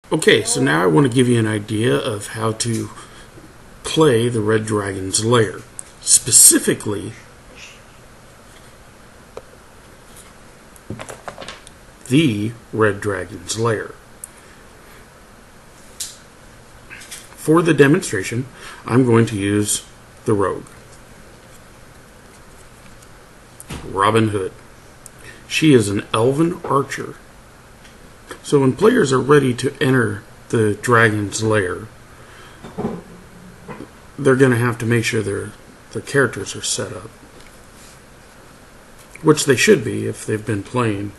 Okay, so now I want to give you an idea of how to play the Red Dragon's Lair. Specifically, the Red Dragon's Lair. For the demonstration, I'm going to use the Rogue, Robin Hood. She is an elven archer. So when players are ready to enter the Dragon's Lair, they're going to have to make sure their characters are set up, which they should be if they've been playing.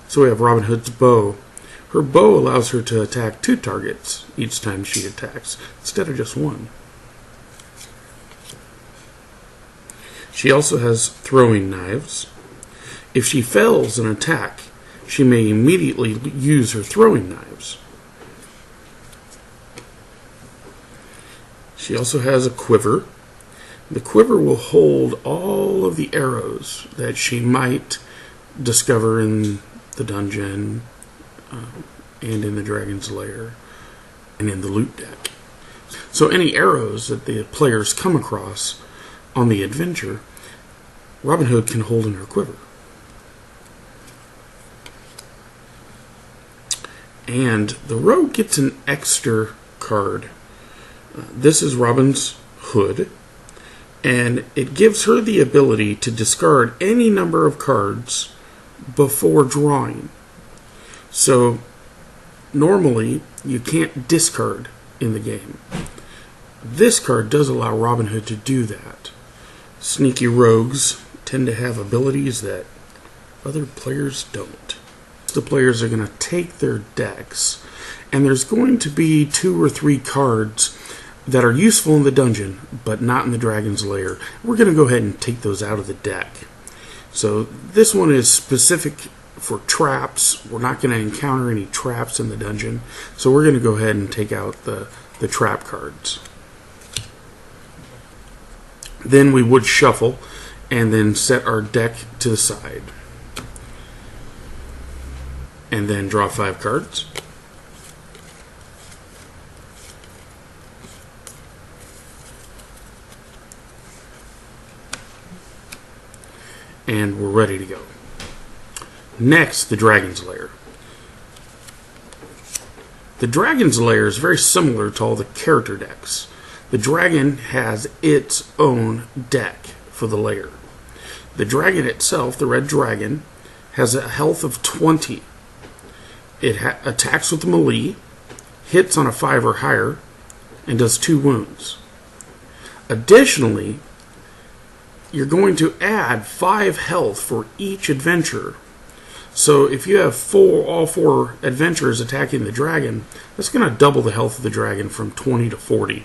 So we have Robin Hood's bow. Her bow allows her to attack 2 targets each time she attacks, instead of just 1. She also has throwing knives. If she fails an attack, she may immediately use her throwing knives. She also has a quiver. The quiver will hold all of the arrows that she might discover in the dungeon, and in the Dragon's Lair, and in the loot deck. So any arrows that the players come across on the adventure, Robin Hood can hold in her quiver. And the Rogue gets an extra card. This is Robin's Hood, and it gives her the ability to discard any number of cards before drawing. So normally you can't discard in the game. This card does allow Robin Hood to do that. Sneaky rogues tend to have abilities that other players don't. The players are going to take their decks, and there's going to be 2 or 3 cards that are useful in the dungeon but not in the Dragon's Lair. We're going to go ahead and take those out of the deck. So this one is specific for traps. We're not going to encounter any traps in the dungeon, so we're going to go ahead and take out the trap cards. Then we would shuffle and then set our deck to the side, and then draw 5 cards. And we're ready to go. Next, the Dragon's Lair. The Dragon's Lair is very similar to all the character decks. The dragon has its own deck for the lair. The dragon itself, the Red Dragon, has a health of 20. It attacks with melee, hits on a 5 or higher, and does 2 wounds. Additionally, you're going to add 5 health for each adventure. So if you have all 4 adventurers attacking the dragon, that's going to double the health of the dragon from 20 to 40.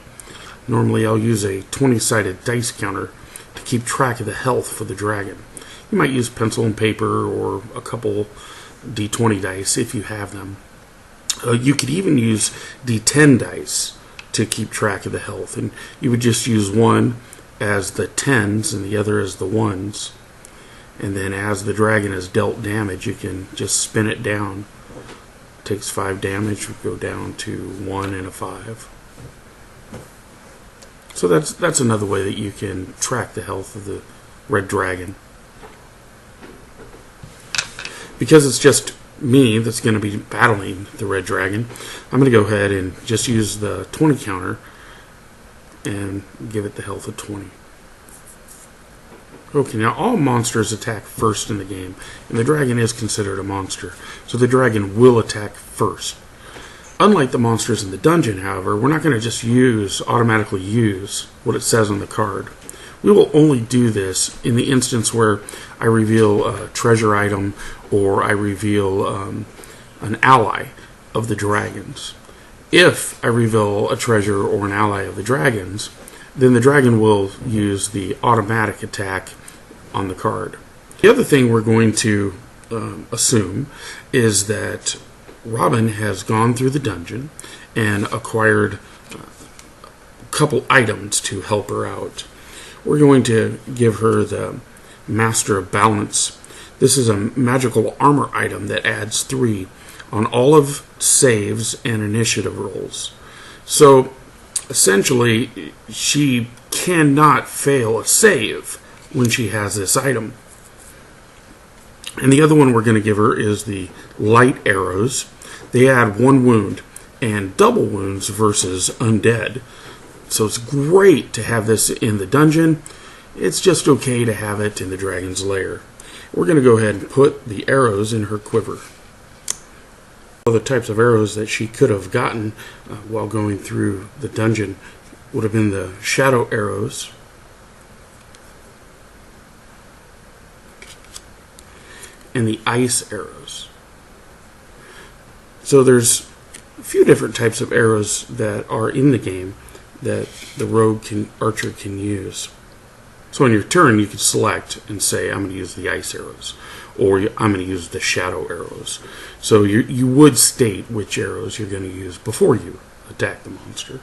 Normally I'll use a 20-sided dice counter to keep track of the health for the dragon. You might use pencil and paper or a couple D20 dice if you have them. You could even use D10 dice to keep track of the health, and you would just use one as the 10s and the other as the 1s. And then as the dragon is dealt damage, you can just spin it down. Takes 5 damage, would go down to 1 and a 5. So that's another way that you can track the health of the Red Dragon. Because it's just me that's going to be battling the Red Dragon, I'm going to go ahead and just use the 20 counter and give it the health of 20. Okay, now all monsters attack first in the game, and the dragon is considered a monster, so the dragon will attack first. Unlike the monsters in the dungeon, however, we're not going to just automatically use what it says on the card. We will only do this in the instance where I reveal a treasure item or I reveal an ally of the dragons. If I reveal a treasure or an ally of the dragons, then the dragon will use the automatic attack on the card. The other thing we're going to assume is that Robin has gone through the dungeon and acquired a couple items to help her out. We're going to give her the Master of Balance. This is a magical armor item that adds 3 on all of saves and initiative rolls. So essentially, she cannot fail a save when she has this item. And the other one we're going to give her is the light arrows. They add 1 wound and double wounds versus undead. So it's great to have this in the dungeon. It's just okay to have it in the Dragon's Lair. We're going to go ahead and put the arrows in her quiver. Other types of arrows that she could have gotten while going through the dungeon would have been the shadow arrows, and the ice arrows. So there's a few different types of arrows that are in the game that the archer can use. So on your turn, you can select and say, I'm going to use the ice arrows, or I'm going to use the shadow arrows. So you would state which arrows you're going to use before you attack the monster.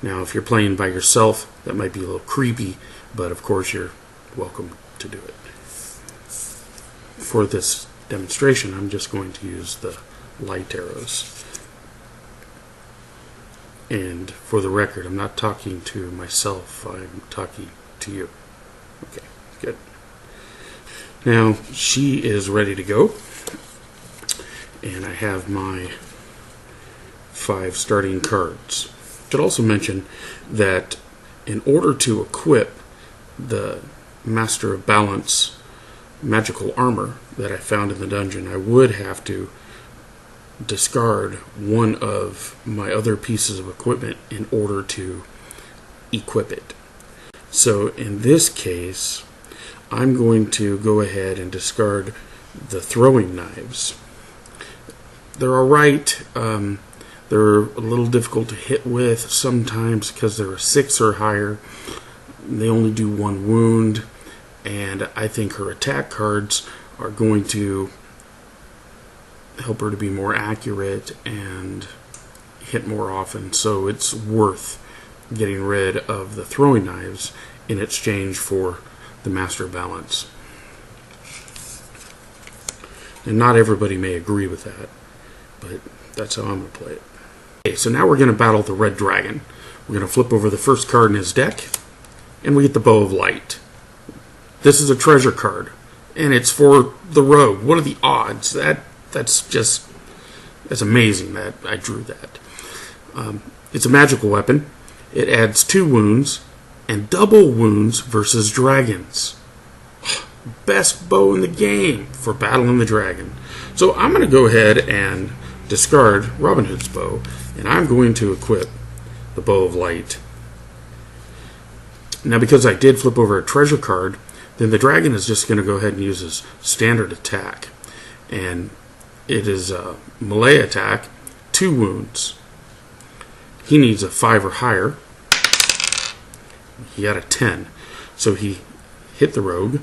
Now, if you're playing by yourself, that might be a little creepy, but of course you're welcome to do it. For this demonstration, I'm just going to use the light arrows. And for the record, I'm not talking to myself, I'm talking to you. Okay, good. Now, she is ready to go. And I have my 5 starting cards. I should also mention that in order to equip the Master of Balance magical armor that I found in the dungeon, I would have to discard one of my other pieces of equipment in order to equip it. So in this case, I'm going to go ahead and discard the throwing knives. They're alright. They're a little difficult to hit with sometimes because they're a 6 or higher. They only do 1 wound, and I think her attack cards are going to help her to be more accurate and hit more often, so it's worth getting rid of the throwing knives in exchange for the Master of Balance. And not everybody may agree with that, but that's how I'm going to play it. Okay, so now we're going to battle the Red Dragon. We're going to flip over the first card in his deck, and we get the Bow of Light. This is a treasure card, and it's for the rogue. What are the odds? That's amazing that I drew that. It's a magical weapon. It adds 2 wounds and double wounds versus dragons. Best bow in the game for battling the dragon. So I'm going to go ahead and discard Robin Hood's bow, and I'm going to equip the Bow of Light. Now, because I did flip over a treasure card, then the dragon is just going to go ahead and use his standard attack. And it is a melee attack, 2 wounds. He needs a 5 or higher. He got a 10. So he hit the rogue.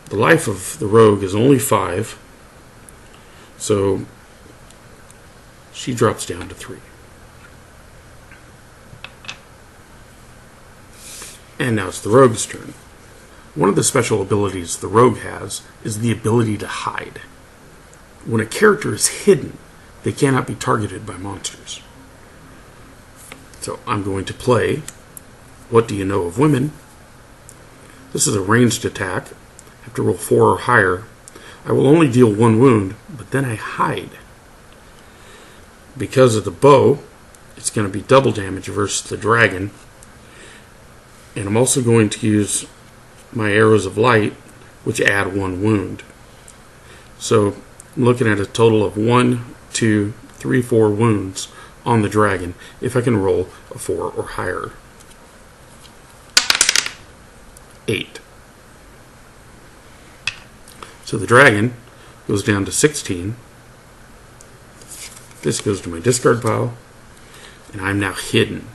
The life of the rogue is only 5. So she drops down to 3. And now it's the rogue's turn. One of the special abilities the rogue has is the ability to hide. When a character is hidden, they cannot be targeted by monsters. So I'm going to play What Do You Know of Women? This is a ranged attack. I have to roll 4 or higher. I will only deal 1 wound, but then I hide. Because of the bow, it's going to be double damage versus the dragon. And I'm also going to use my arrows of light, which add 1 wound. So I'm looking at a total of 1, 2, 3, 4 wounds on the dragon if I can roll a 4 or higher. 8. So the dragon goes down to 16. This goes to my discard pile, and I'm now hidden.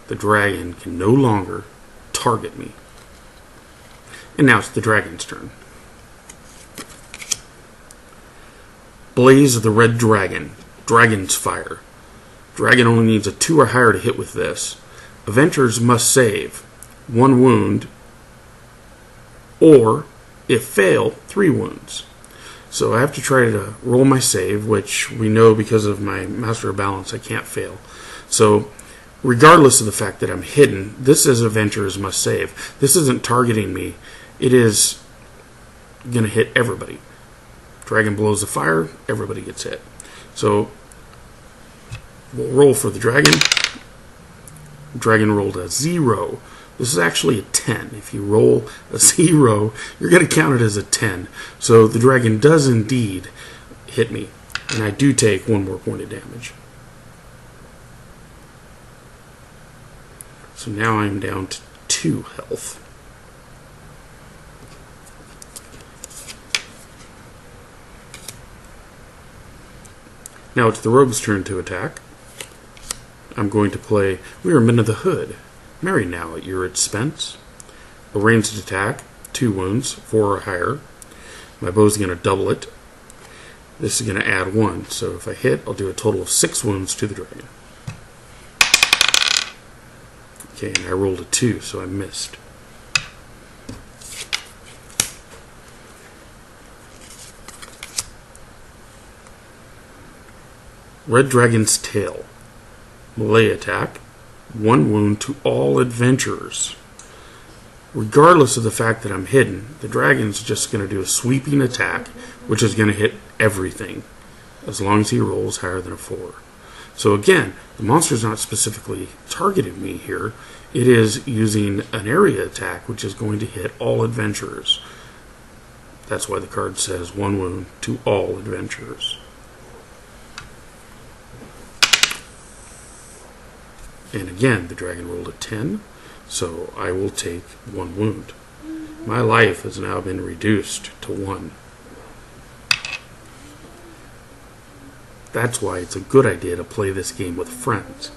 The dragon can no longer target me. And now it's the dragon's turn. Blaze of the Red Dragon. Dragon's Fire. Dragon only needs a 2 or higher to hit with this. Avengers must save 1 wound, or, if fail, 3 wounds. So I have to try to roll my save, which we know because of my Master of Balance I can't fail. So regardless of the fact that I'm hidden, this as adventure is must save. This isn't targeting me. It is going to hit everybody. Dragon blows the fire, everybody gets hit. So we'll roll for the dragon. Dragon rolled a 0. This is actually a 10. If you roll a 0, you're going to count it as a 10. So the dragon does indeed hit me. And I do take 1 more point of damage. So now I'm down to 2 health. Now it's the rogue's turn to attack. I'm going to play We Are Men of the Hood. Marry now at your expense. A ranged attack, 2 wounds, 4 or higher. My bow's going to double it. This is going to add 1. So if I hit, I'll do a total of 6 wounds to the dragon. Okay, and I rolled a 2, so I missed. Red Dragon's Tail. Melee attack. 1 wound to all adventurers. Regardless of the fact that I'm hidden, the dragon's just going to do a sweeping attack, which is going to hit everything, as long as he rolls higher than a 4. So again, the monster's not specifically targeting me here. It is using an area attack, which is going to hit all adventurers. That's why the card says 1 wound to all adventurers. And again, the dragon rolled a 10, so I will take 1 wound. My life has now been reduced to 1. That's why it's a good idea to play this game with friends.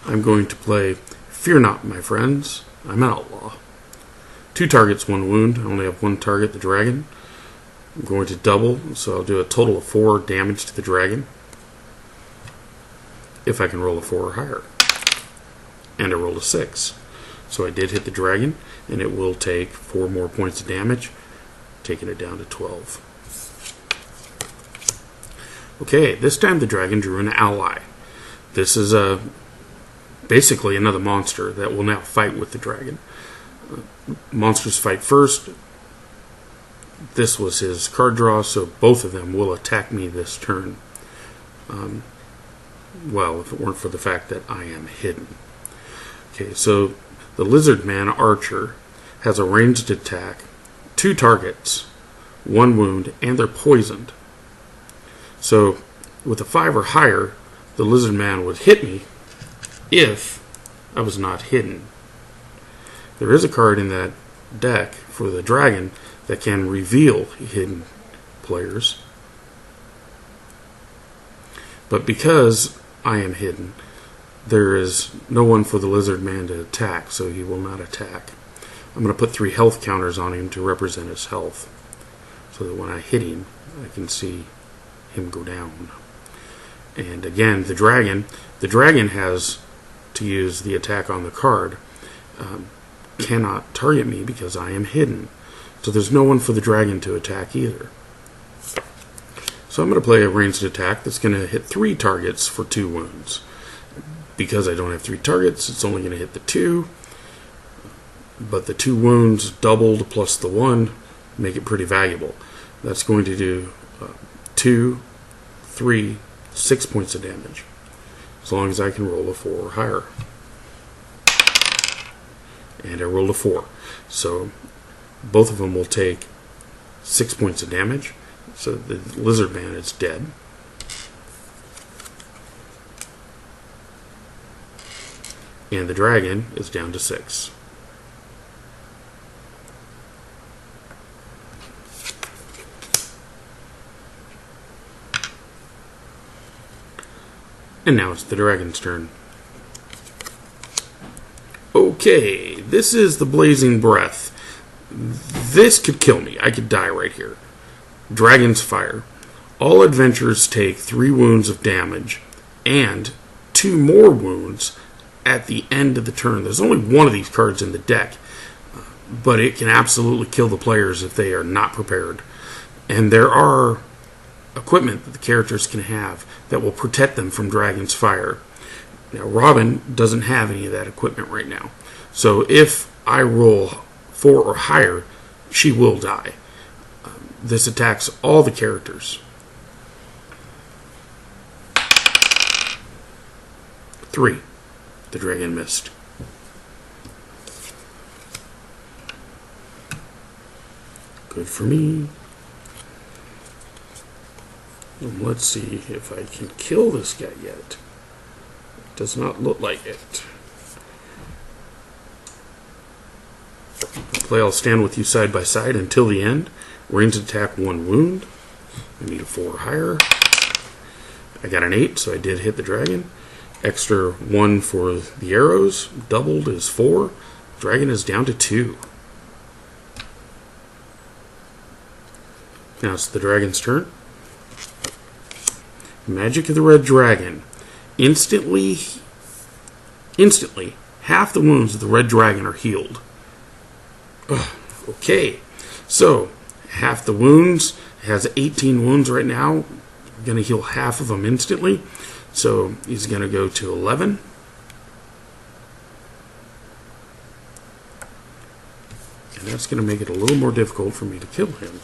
I'm going to play Fear Not, My Friends. I'm an outlaw. 2 targets, 1 wound. I only have 1 target, the dragon. I'm going to double, so I'll do a total of 4 damage to the dragon. If I can roll a 4 or higher. And I rolled a 6. So I did hit the dragon, and it will take 4 more points of damage, taking it down to 12. Okay, this time the dragon drew an ally. This is basically another monster that will now fight with the dragon. Monsters fight first. This was his card draw, so both of them will attack me this turn. Well, if it weren't for the fact that I am hidden. Okay, so the Lizard Man Archer has a ranged attack, 2 targets, 1 wound, and they're poisoned. So with a 5 or higher, the Lizard Man would hit me if I was not hidden. There is a card in that deck for the dragon that can reveal hidden players. But because I am hidden, there is no one for the Lizard Man to attack, so he will not attack. I'm going to put 3 health counters on him to represent his health, so that when I hit him, I can see him go down. And again, the dragon has to use the attack on the card. Cannot target me because I am hidden. So there's no one for the dragon to attack either. So I'm going to play a ranged attack that's going to hit 3 targets for 2 wounds. Because I don't have 3 targets, it's only going to hit the 2. But the 2 wounds doubled plus the 1 make it pretty valuable. That's going to do 2, 3, 6 points of damage. As long as I can roll a 4 or higher. And I rolled a 4. So both of them will take 6 points of damage. So the Lizard Man is dead. And the dragon is down to 6. And now it's the dragon's turn. Okay, this is the Blazing Breath. This could kill me. I could die right here. Dragon's Fire. All adventurers take 3 wounds of damage and 2 more wounds at the end of the turn. There's only one of these cards in the deck. but it can absolutely kill the players if they are not prepared. And there are equipment that the characters can have that will protect them from dragon's fire. Now, Robin doesn't have any of that equipment right now. So if I roll 4 or higher, she will die. This attacks all the characters. 3. The dragon missed. Good for me. And let's see if I can kill this guy yet. Does not look like it. Play I'll stand with you side by side until the end. Ranged attack 1 wound. I need a 4 or higher. I got an 8, so I did hit the dragon. Extra 1 for the arrows. Doubled is 4. Dragon is down to 2. Now it's the dragon's turn. Magic of the Red Dragon. Instantly, half the wounds of the Red Dragon are healed. Okay, so half the wounds, has 18 wounds right now. I'm going to heal half of them instantly. So he's going to go to 11. And that's going to make it a little more difficult for me to kill him.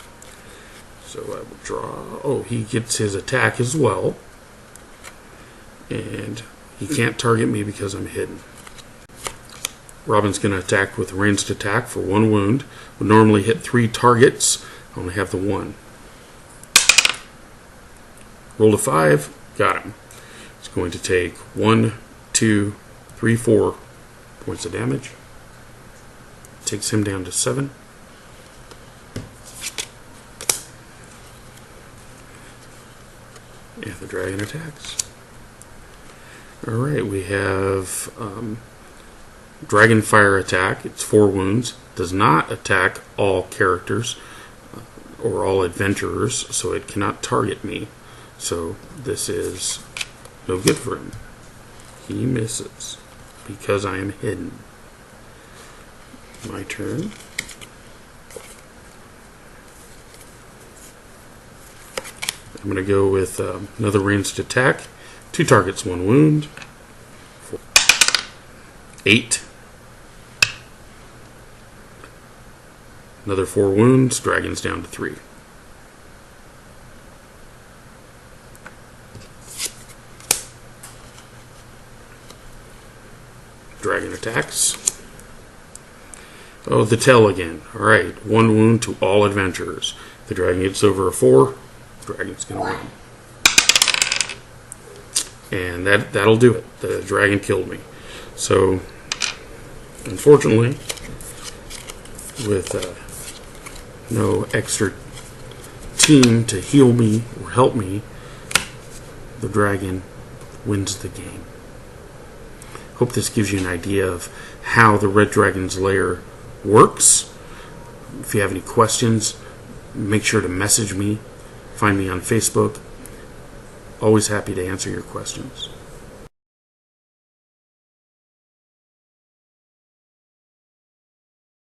So I will draw. Oh, he gets his attack as well. And he can't target me because I'm hidden. Robin's going to attack with a ranged attack for 1 wound. Would normally hit 3 targets. I only have the 1. Rolled a 5. Got him. It's going to take 1, 2, 3, 4 points of damage. Takes him down to 7. And the dragon attacks. Alright, we have Dragon Fire attack. It's 4 wounds. Does not attack all characters or all adventurers, so it cannot target me. So this is no good for him. He misses because I am hidden. My turn. I'm going to go with another ranged attack. 2 targets, 1 wound. 8. Another 4 wounds. Dragon's down to 3. Dragon attacks. Oh, the tail again. Alright, 1 wound to all adventurers. If the dragon gets over a 4, the dragon's going to win. And that'll do it. The dragon killed me. So, unfortunately, with no extra team to heal me or help me, the dragon wins the game. Hope this gives you an idea of how the Red Dragon's Lair works. If you have any questions, make sure to message me. Find me on Facebook. Always happy to answer your questions.